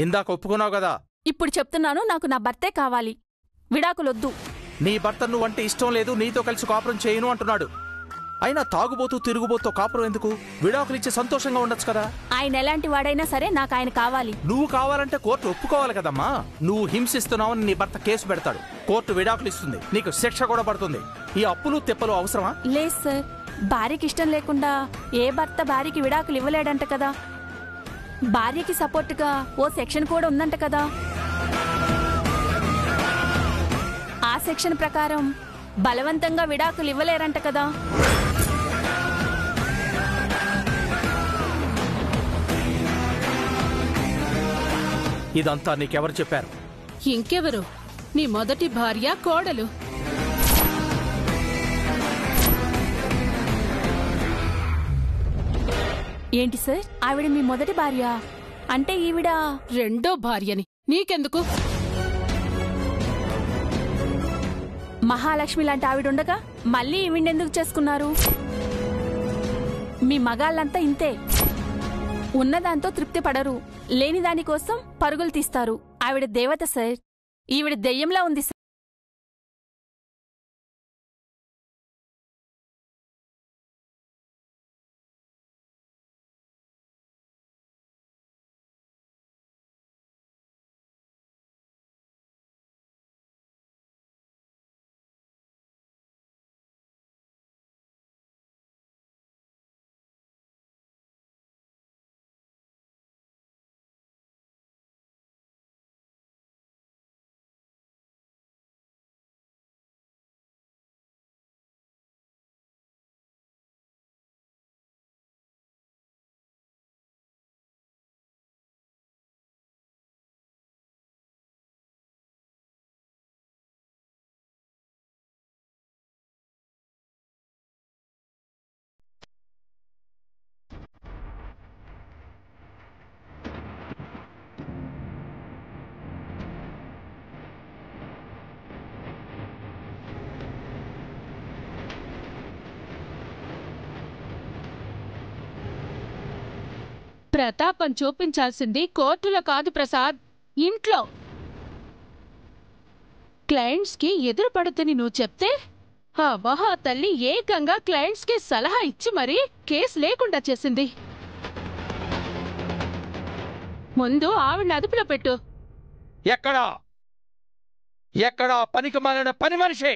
ఇందాక ఒప్పుకున్నావు కదా. ఇప్పుడు చెప్తున్నాను, నాకు నా భర్తే కావాలి, విడాకులొద్దు. నీ భర్త నువ్వంటే ఇష్టం లేదు, నీతో కలిసి కాపురం చేయను అంటున్నాడు. అయినా తాగుబోతూ తిరుగుబోతూ కాపురం ఎందుకు? విడాకులిచ్చి సంతోషంగా ఉండొచ్చు కదా. ఆయన ఎలాంటి వాడైనా సరే నాకు ఆయన కావాలి. నువ్వు కావాలంటే కోర్టు ఒప్పుకోవాలి కదమ్మా. నువ్వు హింసిస్తున్నావని నీ భర్త కేసు పెడతాడు, కోర్టు విడాకులు ఇస్తుంది, నీకు శిక్ష కూడా పడుతుంది. ఈ అప్పులు తిప్పలు అవసరమా? లేదు సార్, భార్యకి ఇష్టం లేకుండా ఏ భర్త భార్యకి విడాకులు ఇవ్వలేడంట కదా. భార్యకి సపోర్టుగా ఓ సెక్షన్ కూడా ఉందంట కదా. ఆ సెక్షన్ ప్రకారం బలవంతంగా విడాకులు ఇవ్వలేరంట కదా. ఇదంతా నీకెవరు చెప్పారు? ఇంకెవరు? నీ మొదటి భార్య, కోడలు. ఏంటి సార్, ఆవిడ మీ మొదటి భార్య అంటే ఈవిడ రెండో భార్యని. నీకెందుకు? మహాలక్ష్మి లాంటి ఆవిడుండగా మళ్ళీ ఈవిడెందుకు చేసుకున్నారు? మీ మగాళ్ళంతా ఇంతే, ఉన్నదాంతో తృప్తి పడరు, లేని దానికోసం పరుగులు తీస్తారు. ఆవిడ దేవత సార్, ఈవిడ దెయ్యంలా ఉంది సార్. ప్రతాపం చూపించాల్సింది కోర్టులో కాదు ప్రసాద్, ఇంట్లో. క్లయింట్స్ కి ఎదురుపడుతుంది నువ్వు చెప్తే ఆ మహా తల్లి ఏకంగా క్లయింట్స్ కి సలహా ఇచ్చి మరీ కేసు లేకుండా చేసింది. ముందు ఆవిడ్ని అదుపులో పెట్టు. ఎక్కడా ఎక్కడా పనికి మాలిన పని మనిషి?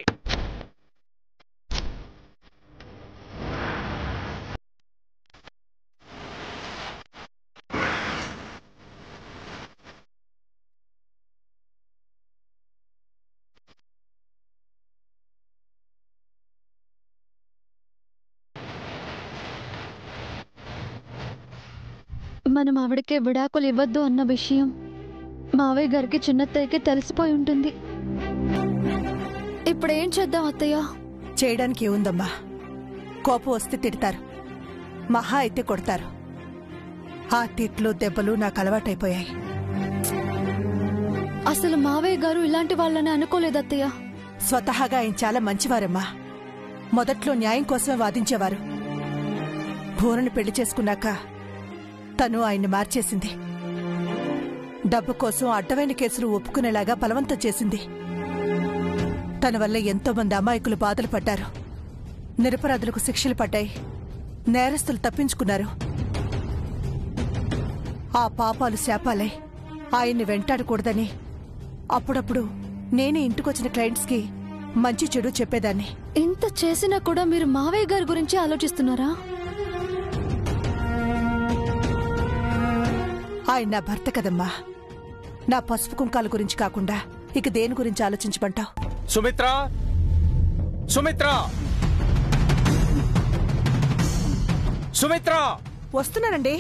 మనం ఆవిడకే విడాకులు ఇవ్వద్దు అన్న విషయం మావయ్య గారికి చిన్నత్తయ్యకి తెలిసిపోయి ఉంటుంది. ఇప్పుడేం చేద్దాం అత్తయ్య? చేయడానికి ఏముందమ్మా, కోపం వస్తే తిడతారు, మహా అయితే కొడతారు. ఆ తిట్లు దెబ్బలు నాకు అలవాటైపోయాయి. అసలు మావయ్య గారు ఇలాంటి వాళ్ళని అనుకోలేదు అత్తయ్య. స్వతహాగా ఆయన చాలా మంచివారమ్మా. మొదట్లో న్యాయం కోసమే వాదించేవారు. భూరని పెళ్లి చేసుకున్నాక తను ఆయన్ని మార్చేసింది. డబ్బు కోసం అడ్డమైన కేసులు ఒప్పుకునేలాగా బలవంతం చేసింది. తన వల్ల ఎంతో మంది అమాయకులు బాధలు పడ్డారు. నిరపరాధులకు శిక్షలు పడ్డాయి. నేరస్తులు తప్పించుకున్నారు. ఆ పాపాలు శాపాలై ఆయన్ని వెంటాడకూడదని అప్పుడప్పుడు నేనే ఇంటికొచ్చిన క్లయింట్స్కి మంచి చెడు చెప్పేదాన్ని. ఇంత చేసినా కూడా మీరు మావయ్య గారి గురించి ఆలోచిస్తున్నారా? ఆయన నా భర్త కదమ్మా. నా పసుపు కుంకాల గురించి కాకుండా ఇక దేని గురించి ఆలోచించమంటావు? సుమిత్ర, సుమిత్ర, సుమిత్ర! వస్తున్నానండి.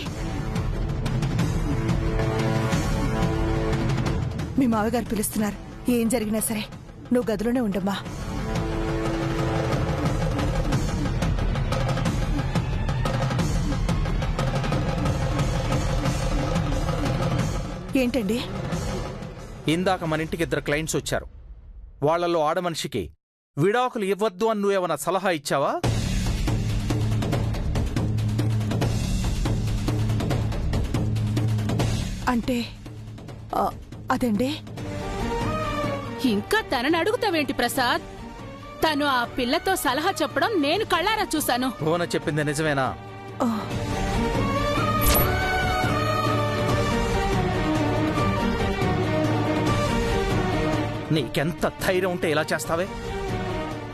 మీ మావగారు పిలుస్తున్నారు. ఏం జరిగినా సరే నువ్వు గదిలోనే ఉండమ్మా. ఏంటండి? ఇందాక మన ఇంటికి 2 క్లయింట్స్ వచ్చారు. వాళ్లలో ఆడమనిషికి విడాకులు ఇవ్వద్దు అని నువ్వేమన్నా సలహా ఇచ్చావా? అంటే అదండి. ఇంకా తనని అడుగుతావేంటి ప్రసాద్? తను ఆ పిల్లతో సలహా చెప్పడం నేను కళ్ళారా చూశాను. భువన చెప్పింది నిజమేనా? నీకెంత ధైర్యం ఉంటే ఇలా చేస్తావే?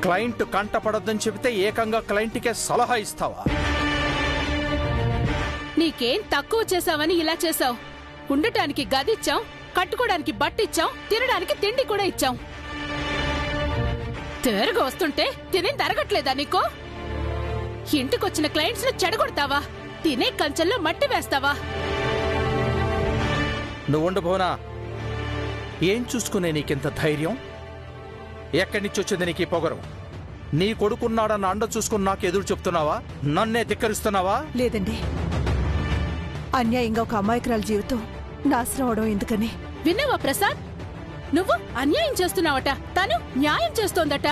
క్లయింట్ కంటపడొద్దని చెబితే ఏకంగా క్లయింట్కే సలహా ఇస్తావా? నీకేం తక్కువ చేశావని ఇలా చేశావు? ఉండటానికి గదిచ్చాం, కట్టుకోవడానికి బట్టిచ్చాం, తినడానికి తిండి కూడా ఇచ్చాం. తిరగ వస్తుంటే తిని తరగట్లేదా నీకు? ఇంటికొచ్చిన క్లయింట్స్ ను చెడగొడతావా? తినే కంచెల్లో మట్టి వేస్తావా? నువ్వుండు భువనా. ఏం చూసుకునే నీకింత ధైర్యం? ఎక్కడి నుంచి వచ్చింది నీకు ఈ పొగరు? నీ కొడుకున్నాడన్న అండ చూసుకుని నాకు ఎదురు చెప్తున్నావా? నన్నే ధిక్కరిస్తున్నావా? లేదండి, అన్యాయంగా ఒక అమాయకురాల జీవితం నాశనం అవడం ఎందుకని. విన్నావా ప్రసాద్? నువ్వు అన్యాయం చేస్తున్నావట, తను న్యాయం చేస్తోందట.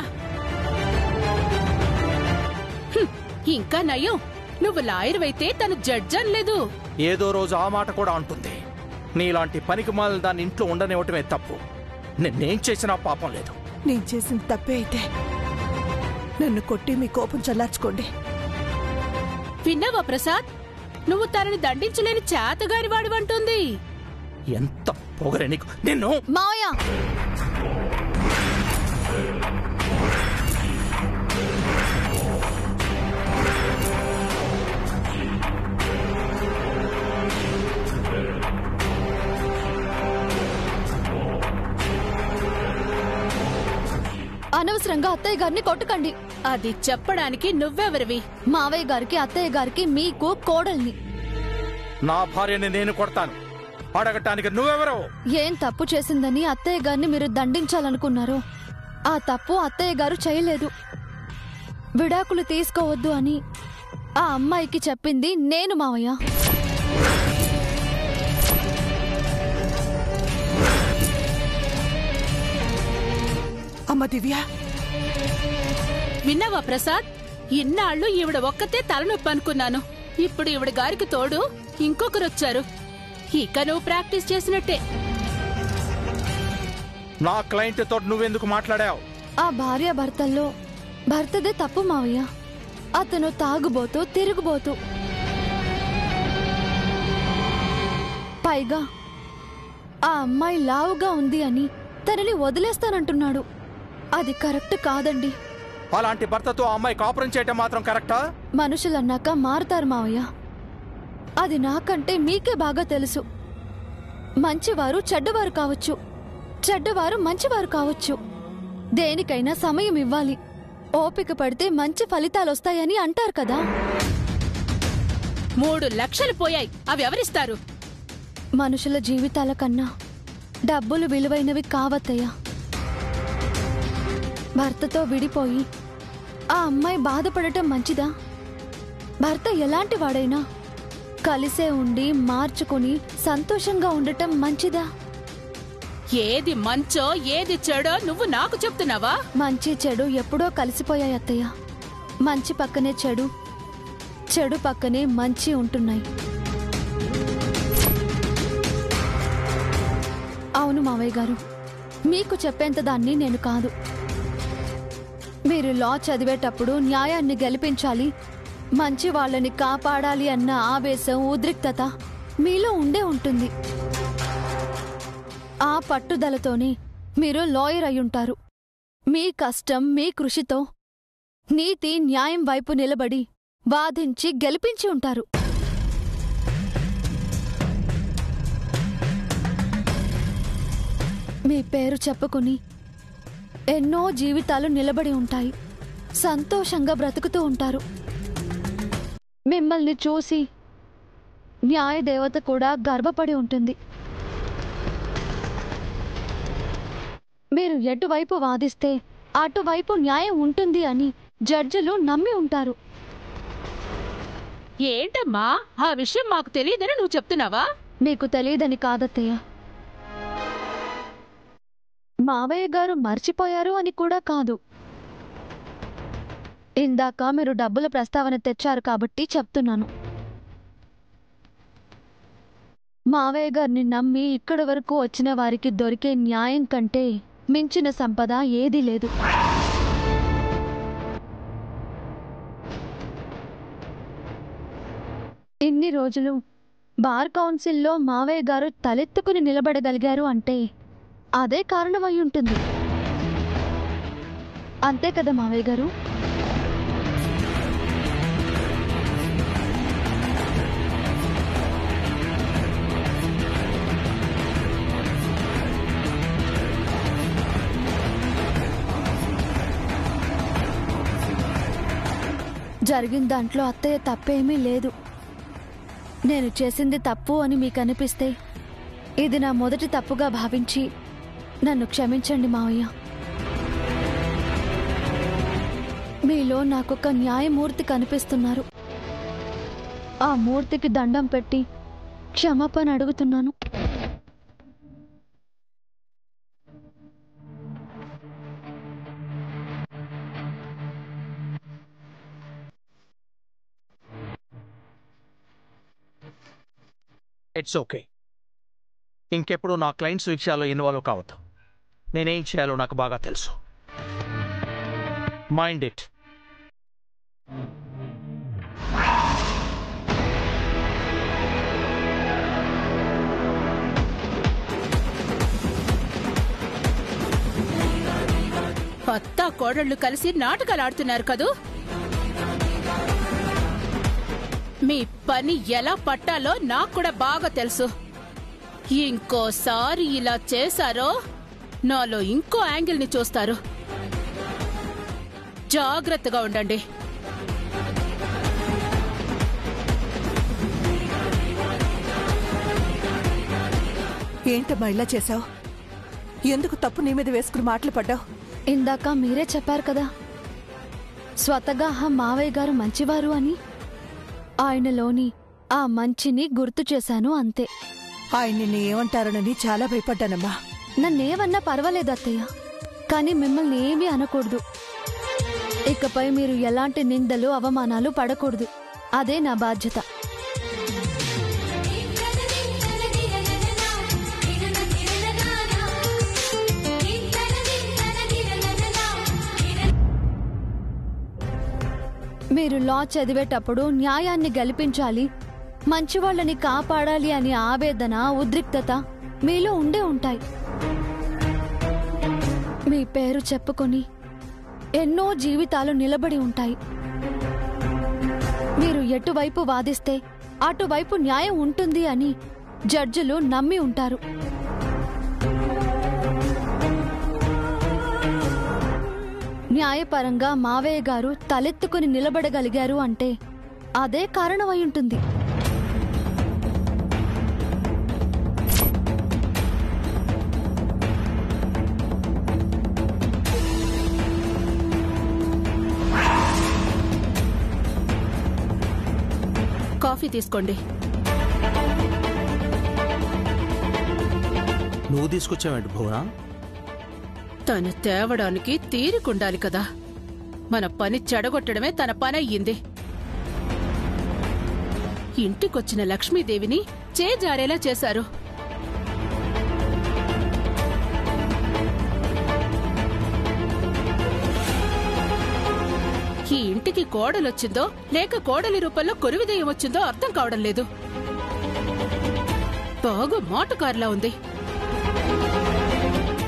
ఇంకా నయ్యం, నువ్వు లాయర్వైతే తను జడ్జి అనలేదు. ఏదో రోజు ఆ మాట కూడా అంటుంది. నీలాంటి పనికి మాలిన దాన్ని ఇంట్లో ఉండనివ్వటమే తప్పు. నేనేం చేసినా పాపం లేదు. నేను చేసిన తప్పే అయితే నన్ను కొట్టి మీ కోపం చల్లార్చుకోండి. విన్నావా ప్రసాద్? నువ్వు తనని దండించలేని చేతగాని వాడివంటుంది. ఎంత పొగరే నీకు! నిన్ను మావయ్య! అనవసరంగా అత్తయ్య గారిని కొట్టకండి. అది చెప్పడానికి నువ్వెవరివి? మావయ్య గారికి, అత్తయ్య గారికి, మీకు కోడల్ని. నా భార్యని నేను కొడతాను, అడగటానికి నువ్వెవరో? ఏం తప్పు చేసిందని అత్తయ్య గారిని మీరు దండించాలనుకున్నారు? ఆ తప్పు అత్తయ్య గారు చేయలేదు. విడాకులు తీసుకోవద్దు అని ఆ అమ్మాయికి చెప్పింది నేను మావయ్య. అమ్మ దివ్య, విన్నావా ప్రసాద్? ఇన్నాళ్ళు ఈవిడ ఒక్కతే తలనొప్పి అనుకున్నాను. ఇప్పుడు ఈవిడ గారికి తోడు ఇంకొకరొచ్చారు. ఇక నువ్వు ప్రాక్టీస్ చేసినట్టే. నా క్లయింట్ తోటి నువ్వెందుకు మాట్లాడావు? ఆ భార్యాభర్తల్లో భర్తదే తప్పు మావయ్య. అతను తాగుబోతూ, తిరుగుబోతూ, పైగా ఆ అమ్మాయి లావుగా ఉంది అని తనని వదిలేస్తానంటున్నాడు. అది కరెక్ట్ కాదండి. అలాంటి భర్తతో ఆ అమ్మాయి కాపురం చేయటం మాత్రం కరెక్టా? మనుషులన్నాక మారుతారు మావయ్య. అది నాకంటే మీకే బాగా తెలుసు. మంచివారు చెడ్డవారు కావచ్చు, చెడ్డవారు మంచివారు కావచ్చు. దేనికైనా సమయం ఇవ్వాలి. ఓపిక పడితే మంచి ఫలితాలొస్తాయని అంటారు కదా. 3 లక్షలు పోయాయి, అవి ఎవరిస్తారు? మనుషుల జీవితాల కన్నా డబ్బులు విలువైనవి కావత్తయ్యా. భర్తతో విడిపోయి ఆ అమ్మాయి బాధపడటం మంచిదా? భర్త ఎలాంటి వాడైనా కలిసే ఉండి మార్చుకుని సంతోషంగా ఉండటం మంచిదా? ఏది మంచో ఏది చెడో నువ్వు నాకు చెప్తున్నావా? మంచి చెడు ఎప్పుడో కలిసిపోయాయి అత్తయ్య. మంచి పక్కనే చెడు, చెడు పక్కనే మంచి ఉంటున్నాయి. అవును మావయ్య గారు, మీకు చెప్పేంత దాన్ని నేను కాదు. మీరు లా చదివేటప్పుడు న్యాయాన్ని గెలిపించాలి, మంచి వాళ్ళని కాపాడాలి అన్న ఆవేశం, ఉద్రిక్తత మీలో ఉండే ఉంటుంది. ఆ పట్టుదలతోనే మీరు లాయర్ అయ్యుంటారు. మీ కష్టం, మీ కృషితో నీతి న్యాయం వైపు నిలబడి వాదించి గెలిపించి ఉంటారు. మీ పేరు చెప్పుకుని ఎన్నో జీవితాలు నిలబడి ఉంటాయి. సంతోషంగా బ్రతుకుతూ ఉంటారు. మిమ్మల్ని చూసి న్యాయదేవత కూడా గర్వపడి ఉంటుంది. మీరు ఎటువైపు వాదిస్తే అటువైపు న్యాయం ఉంటుంది అని జడ్జిలు నమ్మి ఉంటారు. ఏంటమ్మా, ఆ విషయం మాకు తెలియదని నువ్వు చెప్తున్నావా? మీకు తెలియదని కాదత్తయ్య, మావయ్య గారు మర్చిపోయారు అని కూడా కాదు. ఇందాక మీరు డబ్బుల ప్రస్తావన తెచ్చారు కాబట్టి చెప్తున్నాను. మావయ్య గారిని నమ్మి ఇక్కడి వరకు వచ్చిన వారికి దొరికే న్యాయం కంటే మించిన సంపద ఏదీ లేదు. ఇన్ని రోజులు బార్ కౌన్సిల్లో మావయ్య గారు తలెత్తుకుని నిలబడగలిగారు అంటే అదే కారణమై ఉంటుంది. అంతే కదా మావయ్య గారు? జరిగిన దాంట్లో అత్తయ్య తప్పేమీ లేదు. నేను చేసింది తప్పు అని మీకు అనిపిస్తే ఇది నా మొదటి తప్పుగా భావించి నన్ను క్షమించండి మావయ్య. మీలో నాకొక న్యాయమూర్తి కనిపిస్తున్నారు. ఆ మూర్తికి దండం పెట్టి క్షమాపణ అడుగుతున్నాను. It's okay. ఇంకెప్పుడు నా క్లయింట్స్ విషయాల్లో ఇన్వాల్వ్ కావద్దు. నేనేం చేయాలో నాకు బాగా తెలుసు. Mind it. అత్త కోడళ్ళు కలిసి నాటకాలు ఆడుతున్నారు కదూ. మీ పని ఎలా పట్టాలో నాకు కూడా బాగా తెలుసు. ఇంకోసారి ఇలా చేశారో నాలో ఇంకో యాంగిల్ ని చూస్తారు. జాగ్రత్తగా ఉండండి. ఏంటమ్మా ఇలా చేశావు? ఎందుకు తప్పు నీ మీద వేసుకుని మాటలు పడ్డావు? ఇందాక మీరే చెప్పారు కదా, స్వతగా మావయ్య గారు మంచివారు అని. ఆయనలోని ఆ మంచిని గుర్తు చేశాను అంతే. ఆయన నిన్ను ఏమంటారోనని చాలా భయపడ్డానమ్మా. నన్నేమన్నా పర్వాలేదు అత్తయ్య, కానీ మిమ్మల్ని ఏమీ అనకూడదు. ఇకపై మీరు ఎలాంటి నిందలు అవమానాలు పడకూడదు. అదే నా బాధ్యత. మీరు లా చదివేటప్పుడు న్యాయాన్ని గెలిపించాలి, మంచివాళ్ళని కాపాడాలి అనే ఆవేదన, ఉద్రిక్తత మీలో ఉండే ఉంటాయి. మీ పేరు చెప్పుకొని ఎన్నో జీవితాలు నిలబడి ఉంటాయి. మీరు ఎటువైపు వాదిస్తే అటువైపు న్యాయం ఉంటుంది అని జడ్జిలు నమ్మి ఉంటారు. న్యాయపరంగా మావయ్య గారు తలెత్తుకుని నిలబడగలిగారు అంటే అదే కారణమై ఉంటుంది. కాఫీ తీసుకోండి. నువ్వు తీసుకొచ్చావేంటి భువనా? తను తేవడానికి తీరికుండాలి కదా. మన పని చెడగొట్టడమే తన పని అయ్యింది. ఇంటికొచ్చిన లక్ష్మీదేవిని చేజారేలా చేశారు. ఈ ఇంటికి కోడలొచ్చిందో లేక కోడలి రూపంలో కొరివిదయం వచ్చిందో అర్థం కావడం లేదు. బాగా మాటకారులా ఉంది.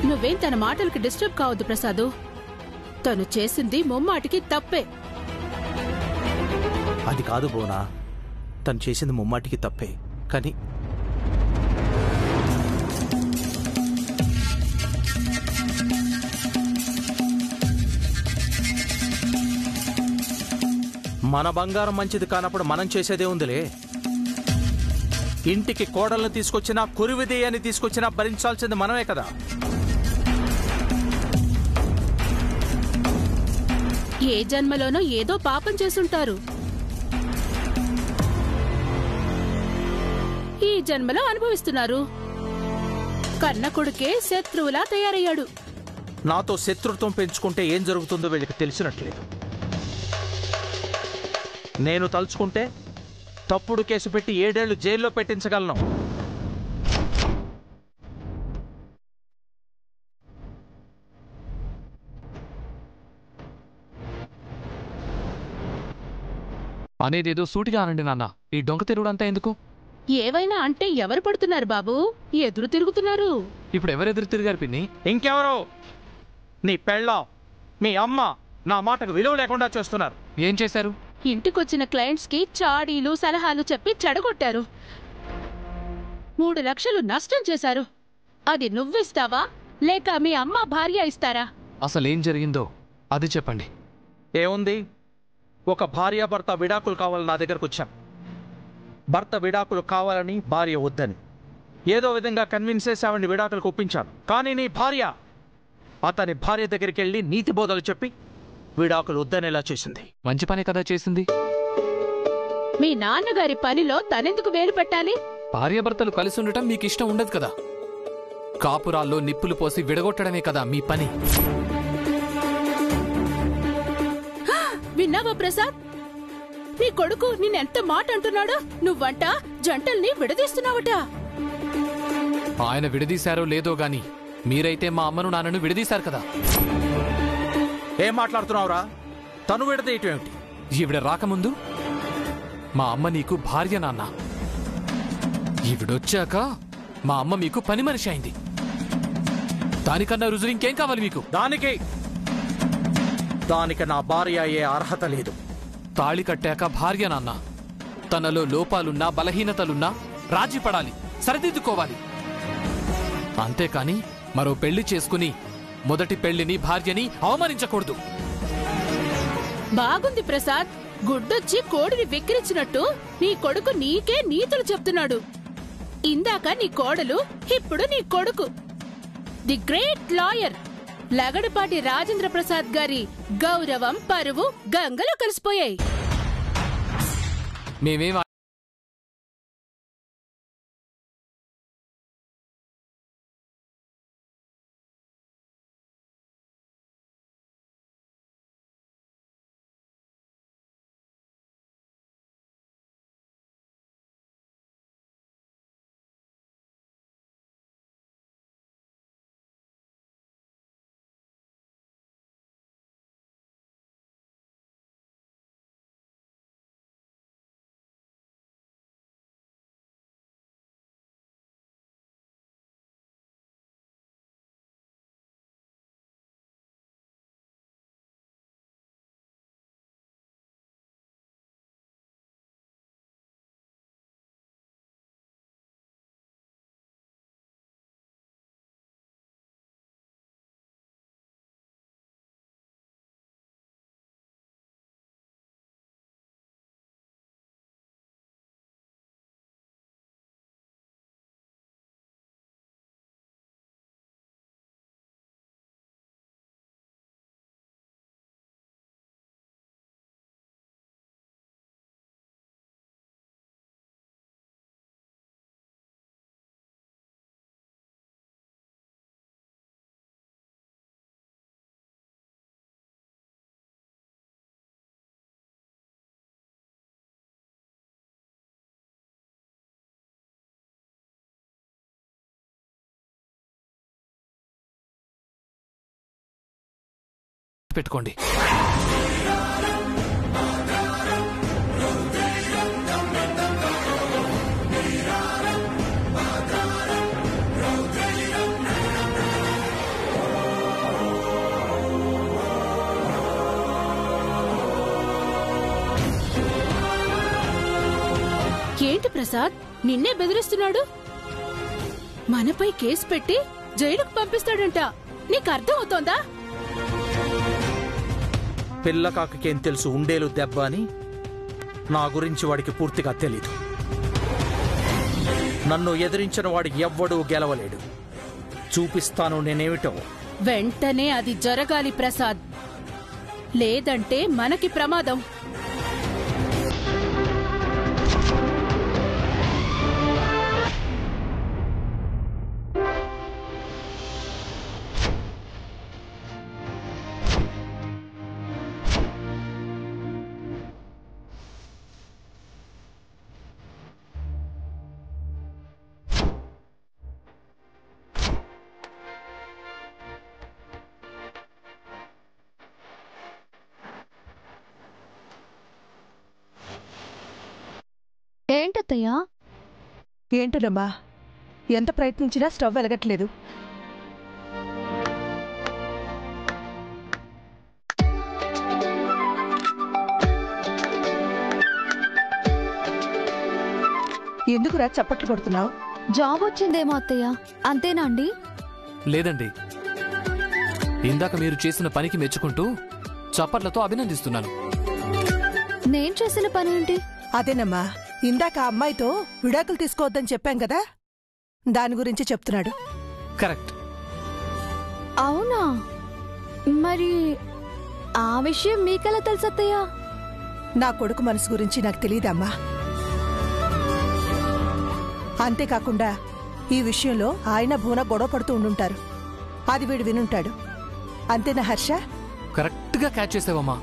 నువ్వేం తన మాటలకి డిస్టర్బ్ కావద్దు ప్రసాదు. తను చేసింది ముమ్మాటికి తప్పే. అది కాదు భువనా, తను చేసింది ముమ్మాటికి తప్పే. కానీ మన బంగారం మంచిది కానప్పుడు మనం చేసేదే ఉందిలే. ఇంటికి కోడలను తీసుకొచ్చినా కురివిదేయాన్ని తీసుకొచ్చినా భరించాల్సింది మనమే కదా. ఏ జన్మలోనో ఏదో పాపం చేసుంటారు. ఈ జన్మలో అనుభవిస్తున్నారు. కన్న కొడుకే శత్రువులా తయారయ్యాడు. నాతో శత్రుత్వం పెంచుకుంటే ఏం జరుగుతుందో వీళ్ళకి తెలిసినట్లేదు. నేను తలుచుకుంటే తప్పుడు కేసు పెట్టి 7 ఏళ్లు జైల్లో పెట్టించగలను. అనేదేదో సూటిగా అనండి నాన్న. ఈ డొంక తిరుగుడంతా ఎందుకు? ఏవైనా అంటే ఎవరు పడుతున్నారు బాబు? ఎదురు తిరుగుతున్నారు. ఇప్పుడు ఎవరెదురు తిరిగారు పిన్ని? ఇంకెవరో నీ పెళ్ళాం, మీ అమ్మ నా మాటకు విలువ లేకుండా చేస్తున్నారు. ఏం చేశారు? ఇంటికొచ్చిన క్లయింట్స్ కి చాడీలు సలహాలు చెప్పి చెడగొట్టారు. 3 లక్షలు నష్టం చేశారు. అది నువ్విస్తావా లేక మీ అమ్మ భార్య ఇస్తారా? అసలేం జరిగిందో అది చెప్పండి. ఏముంది, ఒక భార్యాభర్త విడాకులు కావాలని నా దగ్గరకు వచ్చాను. భర్త విడాకులు కావాలని, భార్య వద్దని ఏదో విధంగా కన్విన్స్ చేసి ఆవిడ్ని విడాకులకు ఒప్పించాను. కానీ నీ భార్య అతని భార్య దగ్గరికి వెళ్ళి నీతి బోధలు చెప్పి విడాకులు వద్దనేలా చేసింది. మంచి పనే కదా చేసింది. మీ నాన్నగారి పనిలో తనెందుకు వేలు పెట్టాలి? భార్యాభర్తలు కలిసి ఉండటం మీకు ఇష్టం ఉండదు కదా. కాపురాల్లో నిప్పులు పోసి విడగొట్టడమే కదా మీ పని. విన్నావా ప్రసాద్? నీ కొడుకు నిన్నెంత మాట అంటున్నాడు. నువ్వంట జంటల్ని విడదీస్తున్నావట. ఆయన విడదీశారో లేదో గాని మీరైతే మా అమ్మను నాన్నను విడదీశారు కదా. ఏం మాట్లాడుతున్నావురా? తను విడదీయటం ఏమిటి? ఈవిడ రాకముందు మా అమ్మ నీకు భార్య నాన్న. ఈవిడొచ్చాక మా అమ్మ మీకు పని మనిషి అయింది. దానికన్నా రుజువు ఇంకేం కావాలి మీకు? దానికి నా భార్య అయ్యే అర్హత లేదు. తాళి కట్టాక భార్య నాన్న. తనలో లోపాలున్నా బలహీనతలున్నా రాజీ పడాలి, సరిదిద్దుకోవాలి. అంతేకాని మరో పెళ్లి చేసుకుని మొదటి పెళ్లిని భార్యని అవమానించకూడదు. బాగుంది ప్రసాద్. గుడ్డొచ్చి కోడిని వెక్కిరించినట్టు నీ కొడుకు నీకే నీతులు చెప్తున్నాడు. ఇందాక నీ కోడలు, ఇప్పుడు నీ కొడుకు. The great lawyer Lagadapati Rajendra Prasad గారి గౌరవం, పరువు గంగలో కలిసిపోయాయి. మేమేం పెట్టుకోండి. ఏంటి ప్రసాద్, నిన్నే బెదిరిస్తున్నాడు? మనపై కేసు పెట్టి జైలుకు పంపిస్తాడంట. నీకు అర్థం అవుతోందా? పిల్లకాకేం తెలుసు ఉండేలు దెబ్బ అని? నా గురించి వాడికి పూర్తిగా తెలీదు. నన్ను ఎదిరించిన వాడు ఎవ్వడూ గెలవలేడు. చూపిస్తాను నేనేమిటో. వెంటనే అది జరగాలి ప్రసాద్, లేదంటే మనకి ప్రమాదం. ఏంటత్తయ్యా? ఏంటోనమ్మా, ఎంత ప్రయత్నించినా స్టవ్ వెలగట్లేదు. ఎందుకురా చప్పట్లు కొడుతున్నావు? జాబ్ వచ్చిందేమో అత్తయ్య, అంతేనా అండి? లేదండి, ఇందాక మీరు చేసిన పనికి మెచ్చుకుంటూ చప్పట్లతో అభినందిస్తున్నాను. నేను చేసిన పని ఏంటి? అదేనమ్మా, ఇందాక ఆ అమ్మాయితో విడాకులు తీసుకోవద్దని చెప్పాం కదా, దాని గురించి చెప్తున్నాడు. కరెక్ట్. అవునా? మరి ఆ విషయం మీకెలా తెలుసు అత్తయ్య? నా కొడుకు మనసు గురించి నాకు తెలియదమ్మా. అంతేకాకుండా ఈ విషయంలో ఆయన భూన గొడవ పడుతూ ఉండుంటారు. అది వీడు వినుంటాడు. అంతేనా హర్ష? కరెక్ట్గా క్యాచ్ చేసావమ్మా.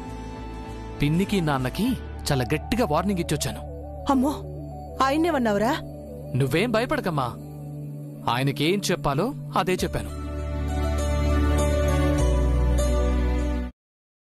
పిన్నికి నాన్నకి చాలా గట్టిగా వార్నింగ్ ఇచ్చొచ్చాను. అమ్మో, ఆయన్నేమన్నావురా? నువ్వేం భయపడకమ్మా, ఆయనకేం చెప్పాలో అదే చెప్పాను.